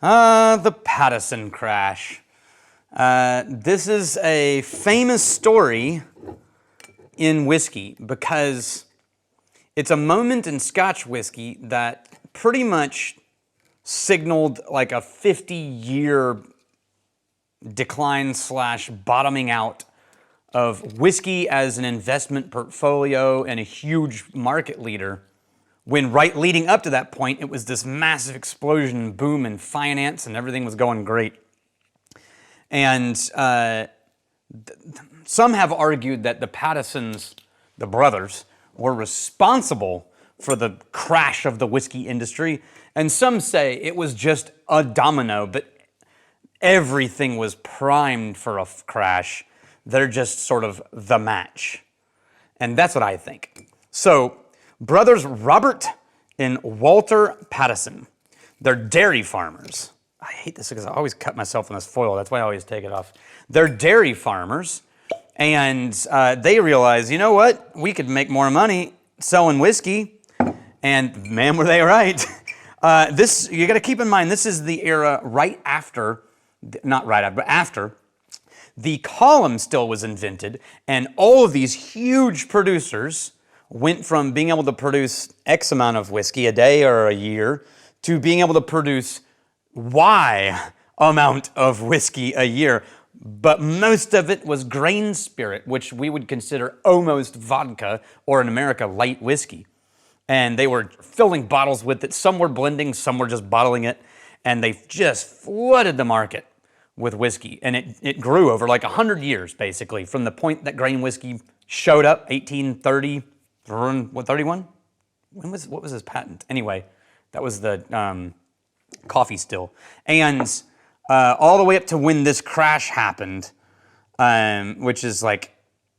The Pattison Crash. This is a famous story in whiskey because it's a moment in Scotch whiskey that pretty much signaled like a 50-year decline slash bottoming out of whiskey as an investment portfolio and a huge market leader. When right leading up to that point, it was this massive explosion and boom in finance and everything was going great. And some have argued that the Pattisons, the brothers, were responsible for the crash of the whiskey industry. And some say it was just a domino, but everything was primed for a crash. They're just sort of the match. And that's what I think. So, brothers Robert and Walter Pattison, they're dairy farmers. I hate this because I always cut myself on this foil. That's why I always take it off. They're dairy farmers, and they realize, you know what? We could make more money selling whiskey. And man, were they right. You got to keep in mind, this is the era right after, not right after, but after the column still was invented, and all of these huge producers went from being able to produce X amount of whiskey a day or a year to being able to produce Y amount of whiskey a year. But most of it was grain spirit, which we would consider almost vodka, or in America, light whiskey. And they were filling bottles with it. Some were blending, some were just bottling it. And they just flooded the market with whiskey. And it grew over like 100 years, basically, from the point that grain whiskey showed up, 1830, what, 31? What was his patent? Anyway, that was the coffee still. And all the way up to when this crash happened, which is like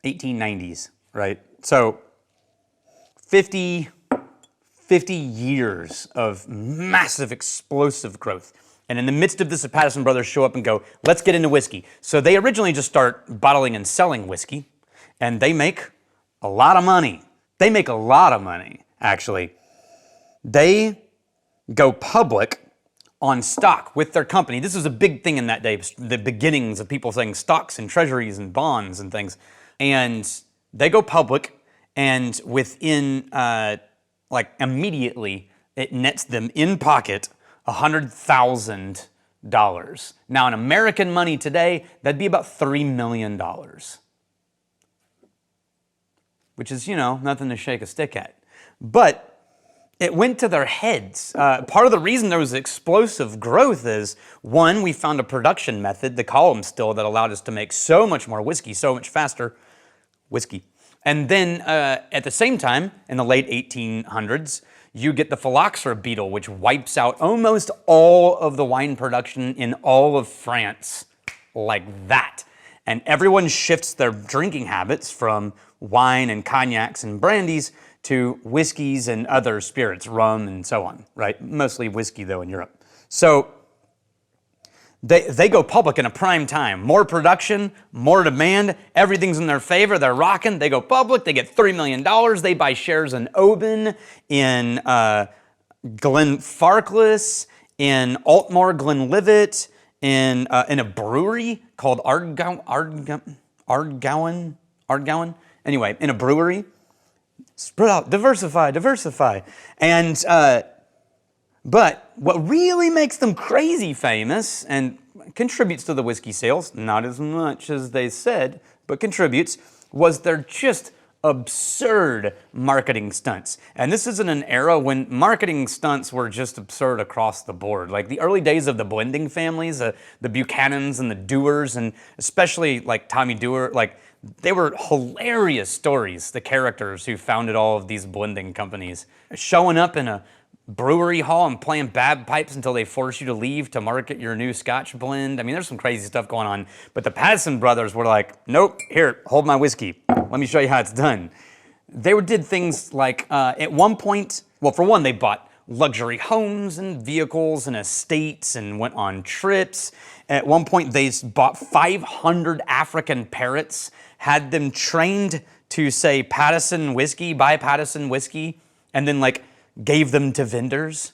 1890s, right? So 50 years of massive explosive growth. And in the midst of this, the Pattison brothers show up and go, let's get into whiskey. So they originally just start bottling and selling whiskey, and they make a lot of money. They make a lot of money, actually. They go public on stock with their company. This was a big thing in that day, the beginnings of people saying stocks and treasuries and bonds and things. And they go public, and within, immediately, it nets them in pocket $100,000. Now, in American money today, that'd be about $3 million. Which is, nothing to shake a stick at. But it went to their heads. Part of the reason there was explosive growth is, one, we found a production method, the column still, that allowed us to make so much more whiskey, so much faster whiskey. And then at the same time, in the late 1800s, you get the phylloxera beetle, which wipes out almost all of the wine production in all of France, like that. And everyone shifts their drinking habits from wine and cognacs and brandies to whiskeys and other spirits, rum and so on, right? Mostly whiskey, though, in Europe. So they go public in a prime time. More production, more demand, everything's in their favor, they're rocking, they go public, they get $3 million, they buy shares in Oban, in Glenfarclas, in Altmore Glenlivet, in a brewery called Ardgowan. Anyway, in a brewery. Spread out, diversify. And, but what really makes them crazy famous and contributes to the whiskey sales, not as much as they said, but contributes, was their just absurd marketing stunts. And this is in an era when marketing stunts were just absurd across the board. Like the early days of the blending families, the Buchanans and the Dewars, and especially like Tommy Dewar, like they were hilarious stories, the characters who founded all of these blending companies. Showing up in a brewery hall and playing bagpipes until they force you to leave to market your new Scotch blend. I mean, there's some crazy stuff going on. But the Pattison brothers were like, nope, here, hold my whiskey. Let me show you how it's done. They did things like, at one point, well, for one, they bought luxury homes and vehicles and estates and went on trips. At one point, they bought 500 African parrots, had them trained to say Pattison whiskey, buy Pattison whiskey, and then like gave them to vendors.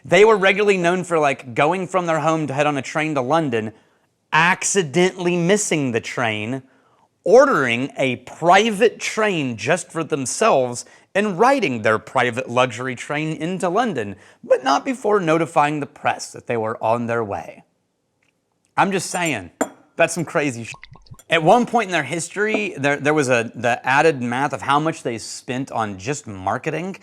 They were regularly known for like going from their home to head on a train to London, accidentally missing the train, ordering a private train just for themselves, and riding their private luxury train into London, but not before notifying the press that they were on their way. I'm just saying, that's some crazy shit. At one point in their history, there was the added math of how much they spent on just marketing,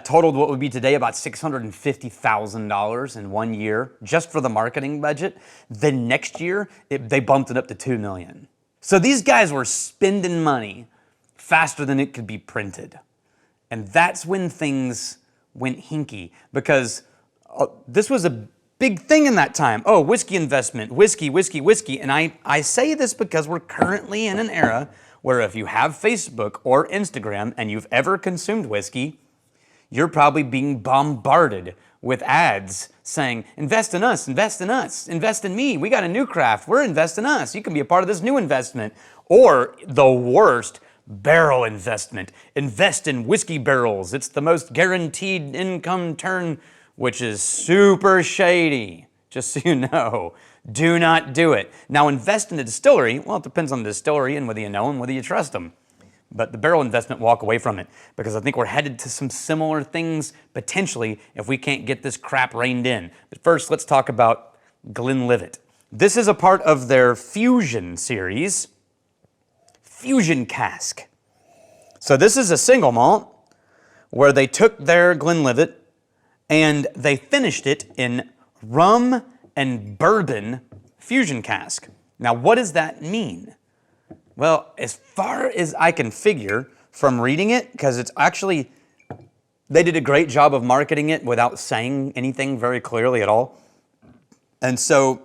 totaled what would be today about $650,000 in 1 year, just for the marketing budget. The next year, they bumped it up to $2 million. So these guys were spending money faster than it could be printed. And that's when things went hinky, because this was a big thing in that time. Oh, whiskey investment, whiskey. And I say this because we're currently in an era where if you have Facebook or Instagram and you've ever consumed whiskey, you're probably being bombarded with ads saying, invest in us, invest in me. We got a new craft. We're investing in us. You can be a part of this new investment. Or the worst, barrel investment. Invest in whiskey barrels. It's the most guaranteed income turn, which is super shady, just so you know. Do not do it. Now, invest in a distillery. Well, it depends on the distillery and whether you know them, whether you trust them. But the barrel investment, walk away from it, because I think we're headed to some similar things potentially if we can't get this crap reined in. But first, let's talk about Glenlivet. This is a part of their Fusion series, Fusion Cask. So this is a single malt where they took their Glenlivet and they finished it in rum and bourbon Fusion Cask. Now, what does that mean? Well, as far as I can figure from reading it, because it's actually, they did a great job of marketing it without saying anything very clearly at all. And so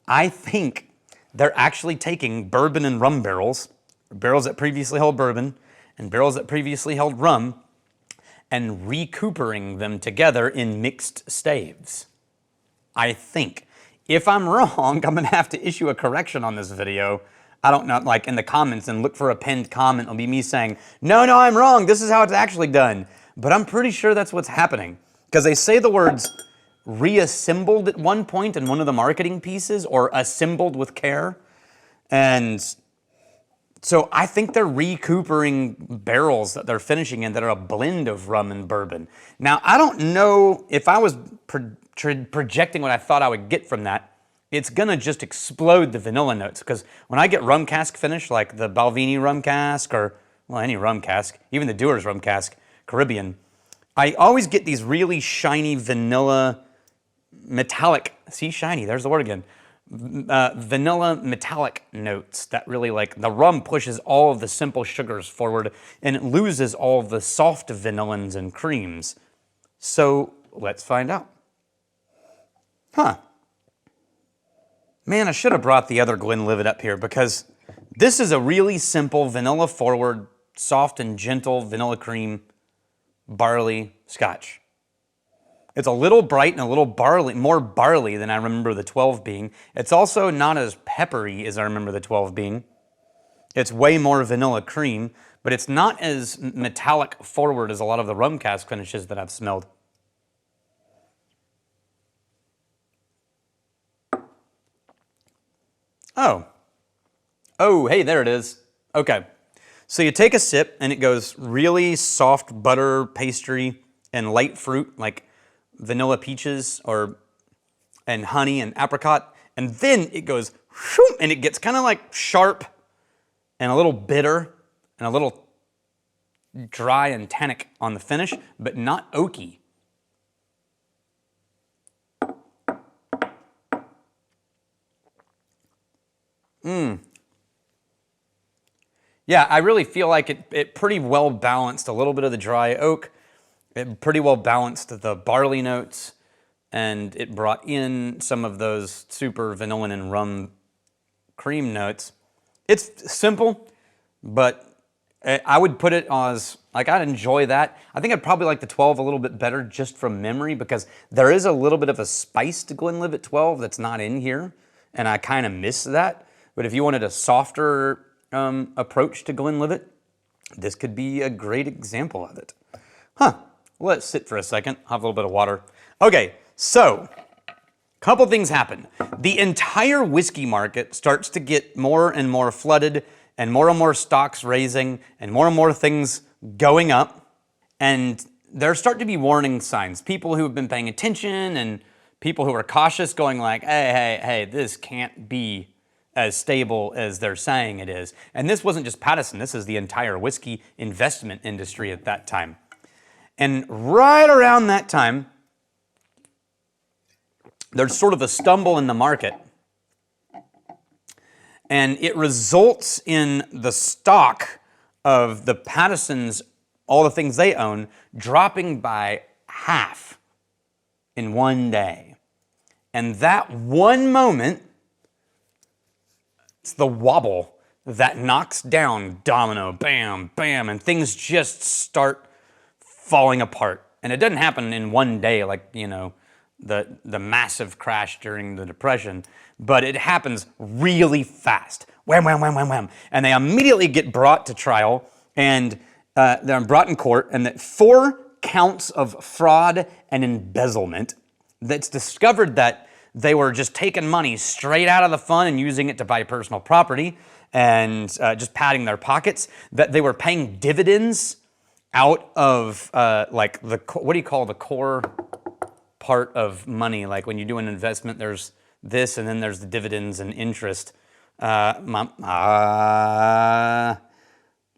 I think they're actually taking bourbon and rum barrels, barrels that previously held bourbon and barrels that previously held rum, and recoupering them together in mixed staves. I think. If I'm wrong, I'm gonna have to issue a correction on this video. I don't know, like in the comments, and look for a pinned comment. It'll be me saying, no, I'm wrong. This is how it's actually done. But I'm pretty sure that's what's happening, because they say the words reassembled at one point in one of the marketing pieces, or assembled with care. And so I think they're recoupering barrels that they're finishing in that are a blend of rum and bourbon. Now, I don't know if I was projecting what I thought I would get from that. It's gonna just explode the vanilla notes, because when I get rum cask finish, like the Balvenie rum cask, or, well, any rum cask, even the Dewar's rum cask, Caribbean, I always get these really shiny vanilla metallic, see, shiny, there's the word again, vanilla metallic notes that really, like, the rum pushes all of the simple sugars forward and it loses all of the soft vanillins and creams. So let's find out. Huh. Man, I should have brought the other Glenlivet up here, because this is a really simple vanilla forward, soft and gentle vanilla cream barley scotch. It's a little bright and a little barley, more barley than I remember the 12 being. It's also not as peppery as I remember the 12 being. It's way more vanilla cream, but it's not as metallic forward as a lot of the rum cask finishes that I've smelled. Oh, hey, there it is. Okay, so you take a sip and it goes really soft butter pastry and light fruit like vanilla peaches and honey and apricot, and then it goes whoop, and it gets kind of like sharp and a little bitter and a little dry and tannic on the finish, but not oaky. Yeah, I really feel like it pretty well balanced a little bit of the dry oak. It pretty well balanced the barley notes, and it brought in some of those super vanillin and rum cream notes. It's simple, but I would put it as, like, I'd enjoy that. I think I'd probably like the 12 a little bit better just from memory, because there is a little bit of a spice to Glenlivet 12 that's not in here, and I kind of miss that. But if you wanted a softer approach to Glenlivet, this could be a great example of it. Let it sit for a second. Have a little bit of water. Okay, so couple things happen. The entire whiskey market starts to get more and more flooded, and more stocks raising, and more things going up. And there start to be warning signs. People who have been paying attention and people who are cautious going like, hey, this can't be as stable as they're saying it is. And this wasn't just Pattison, this is the entire whiskey investment industry at that time. And right around that time, there's sort of a stumble in the market, and it results in the stock of the Pattisons, all the things they own, dropping by half in one day. And that one moment, it's the wobble that knocks down domino, bam, bam, and things just start falling apart. And it doesn't happen in one day like, you know, the massive crash during the Depression, but it happens really fast. Wham, wham, wham, wham, wham. And they immediately get brought to trial, and they're brought in court, and that 4 counts of fraud and embezzlement. That's discovered that they were just taking money straight out of the fund and using it to buy personal property and just padding their pockets, that they were paying dividends out of like what do you call the core part of money? Like when you do an investment, there's this, and then there's the dividends and interest. It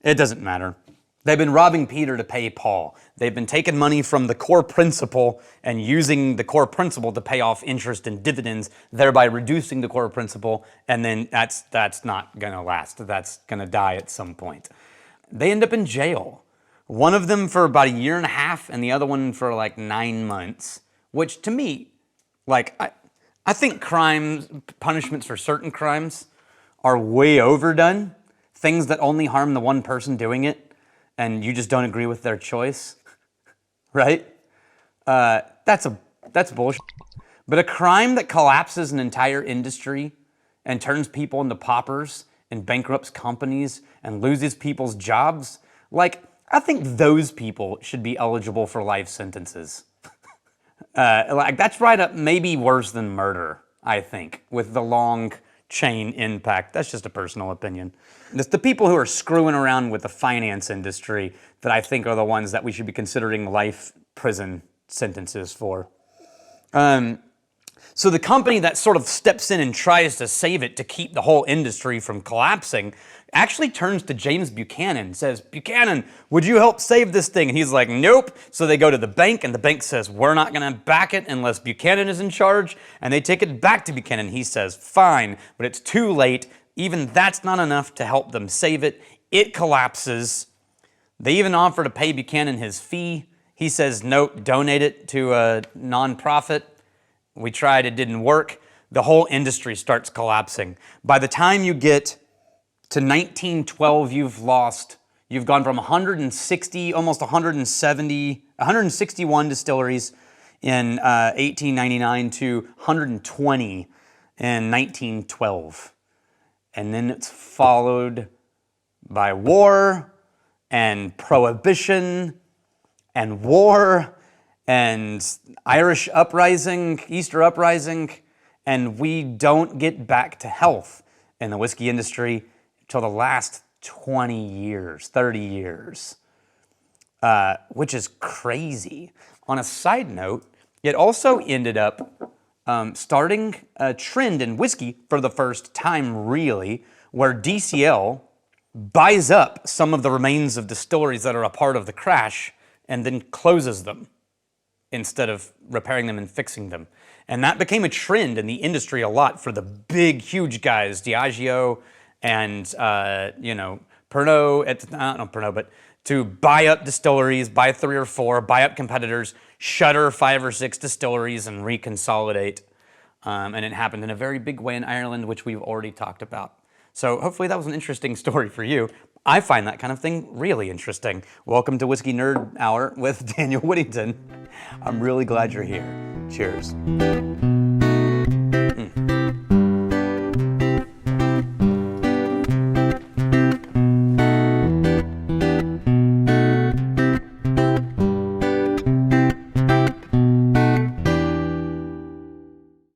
doesn't matter. They've been robbing Peter to pay Paul. They've been taking money from the core principal and using the core principal to pay off interest and dividends, thereby reducing the core principal, and then that's not gonna last. That's gonna die at some point. They end up in jail. One of them for about 1.5 years, and the other one for like 9 months, which to me, like, I think punishments for certain crimes are way overdone. Things that only harm the one person doing it, and you just don't agree with their choice, right? That's bullshit. But a crime that collapses an entire industry and turns people into paupers and bankrupts companies and loses people's jobs, like, I think those people should be eligible for life sentences. Like, that's right up, maybe worse than murder, I think, with the long chain impact. That's just a personal opinion. It's the people who are screwing around with the finance industry that I think are the ones that we should be considering life prison sentences for. So the company that sort of steps in and tries to save it to keep the whole industry from collapsing actually turns to James Buchanan and says, Buchanan, would you help save this thing? And he's like, nope. So they go to the bank, and the bank says, we're not going to back it unless Buchanan is in charge. And they take it back to Buchanan. He says, fine, but it's too late. Even that's not enough to help them save it. It collapses. They even offer to pay Buchanan his fee. He says, nope, donate it to a nonprofit. We tried, it didn't work. The whole industry starts collapsing. By the time you get to 1912, you've gone from 160, almost 170, 161 distilleries in 1899 to 120 in 1912. And then it's followed by war and prohibition and war and Irish uprising, Easter uprising, and we don't get back to health in the whiskey industry till the last 20 years, 30 years, which is crazy. On a side note, it also ended up starting a trend in whiskey for the first time, really, where DCL buys up some of the remains of distilleries that are a part of the crash and then closes them instead of repairing them and fixing them. And that became a trend in the industry a lot for the big, huge guys, Diageo and, Pernod, not Pernod, but to buy up distilleries, buy 3 or 4, buy up competitors, shutter 5 or 6 distilleries and reconsolidate. And it happened in a very big way in Ireland, which we've already talked about. So hopefully that was an interesting story for you. I find that kind of thing really interesting. Welcome to Whiskey Nerd Hour with Daniel Whittington. I'm really glad you're here. Cheers.